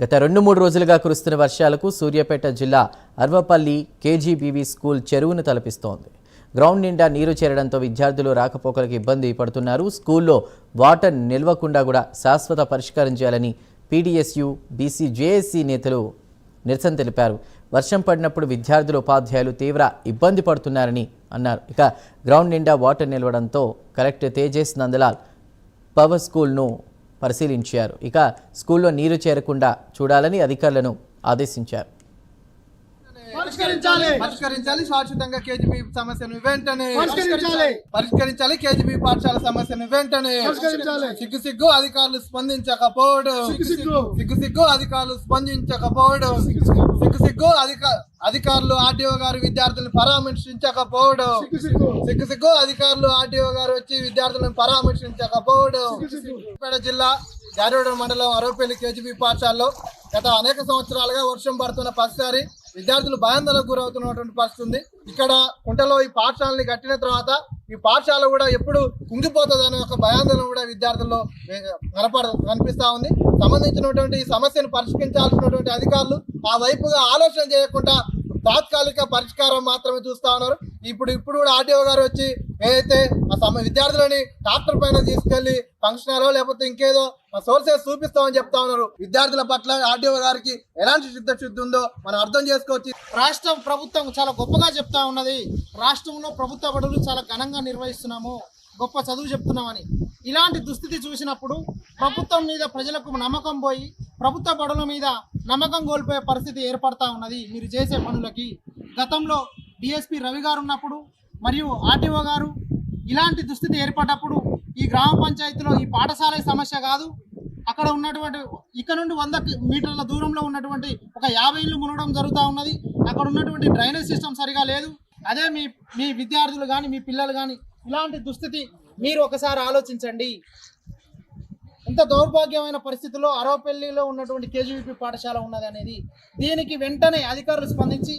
గత 2-3 రోజులుగా కురుస్తున్న వర్షాలకు సూర్యాపేట జిల్లా అర్వపల్లి కేజీబీవీ స్కూల్ చెరువును తలపిస్తోంది. గ్రౌండ్ నిండా నీరు చేరడంతో విద్యార్థులు రాకపోకలకు ఇబ్బంది పడుతున్నారు. స్కూల్లో వాటర్ నిల్వకుండా కూడా శాశ్వత పరిష్కారం చేయాలని పీడీఎస్యూ, బీసీ జేఏసీ నేతలు నిరసన తెలిపారు. వర్షం పడినప్పుడు విద్యార్థులు, ఉపాధ్యాయులు తీవ్ర ఇబ్బంది పడుతున్నారని అన్నారు. ఇక గ్రౌండ్ నిండా వాటర్ నిలవడంతో కలెక్టర్ తేజస్ నందలాల్ పవర్ స్కూల్ను పరిశీలించారు. ఇక స్కూల్లో నీరు చేరకుండా చూడాలని అధికారులను ఆదేశించారు. పరిష్కరించాలి శాశ్వతంగా కేజీబీ సమస్యను వెంటనే పరిష్కరించాలి. కేజీబీ పాఠశాల సమస్యను వెంటనే సిగ్గు అధికారులు స్పందించకపోవడం అధికారులు స్పందించకపోవడం అధికారులు ఆర్టీఓ గారు విద్యార్థులను పరామర్శించకపోవడం అధికారులు ఆర్టీఓ గారు వచ్చి విద్యార్థులను పరామర్శించకపోవడం. సూర్యాపేట జిల్లా జారోడ మండలం అరవపల్లి కేజీబీ పాఠశాలలో గత అనేక సంవత్సరాలుగా వర్షం పడుతున్న పరిస్థితి విద్యార్థులు భయాందోళనకు గురవుతున్నటువంటి పరిస్థితి ఉంది. ఇక్కడ కుంటలో ఈ పాఠశాలని కట్టిన తర్వాత ఈ పాఠశాల కూడా ఎప్పుడు కుంగిపోతుంది అనే ఒక భయాందోళన కూడా విద్యార్థుల్లో కనిపిస్తా ఉంది. సంబంధించినటువంటి ఈ సమస్యను పరిష్కరించాల్సినటువంటి అధికారులు ఆ వైపుగా ఆలోచన చేయకుండా తాత్కాలిక పరిష్కారం మాత్రమే చూస్తా ఉన్నారు. ఇప్పుడు కూడా ఆర్టీఓ గారు వచ్చి ఏదైతే విద్యార్థులని ట్రాక్టర్ పైన తీసుకెళ్లి ఫంక్షన్ హాల్లో లేకపోతే ఇంకేదో సోర్సెస్ చూపిస్తామని చెప్తా ఉన్నారు. విద్యార్థుల పట్ల ఆర్టీఓ గారికి ఎలాంటి చిత్తశుద్ధి ఉందో మనం అర్థం చేసుకోవచ్చు. రాష్ట్ర ప్రభుత్వం చాలా గొప్పగా చెప్తా ఉన్నది. రాష్ట్రంలో ప్రభుత్వ బడులు చాలా ఘనంగా నిర్వహిస్తున్నాము, గొప్ప చదువు చెప్తున్నామని. ఇలాంటి దుస్థితి చూసినప్పుడు ప్రభుత్వం మీద ప్రజలకు నమ్మకం పోయి ప్రభుత్వ బడుల మీద నమ్మకం కోల్పోయే పరిస్థితి ఏర్పడతా ఉన్నది మీరు చేసే పనులకి. గతంలో డిఎస్పీ రవి గారు ఉన్నప్పుడు మరియు ఆర్టీఓ గారు ఇలాంటి దుస్థితి ఏర్పడ్డప్పుడు ఈ గ్రామ పంచాయతీలో ఈ పాఠశాల సమస్య కాదు, అక్కడ ఉన్నటువంటి ఇక్కడ నుండి 100 మీటర్ల దూరంలో ఉన్నటువంటి ఒక 50 ఇళ్ళు మునగడం జరుగుతూ ఉన్నది. అక్కడ ఉన్నటువంటి డ్రైనేజ్ సిస్టమ్ సరిగా లేదు. అదే మీ విద్యార్థులు కానీ మీ పిల్లలు కానీ ఇలాంటి దుస్థితి మీరు ఒకసారి ఆలోచించండి. ఇంత దౌర్భాగ్యమైన పరిస్థితుల్లో అరవపల్లిలో ఉన్నటువంటి కేజీబీ పాఠశాల ఉన్నది అనేది దీనికి వెంటనే అధికారులు స్పందించి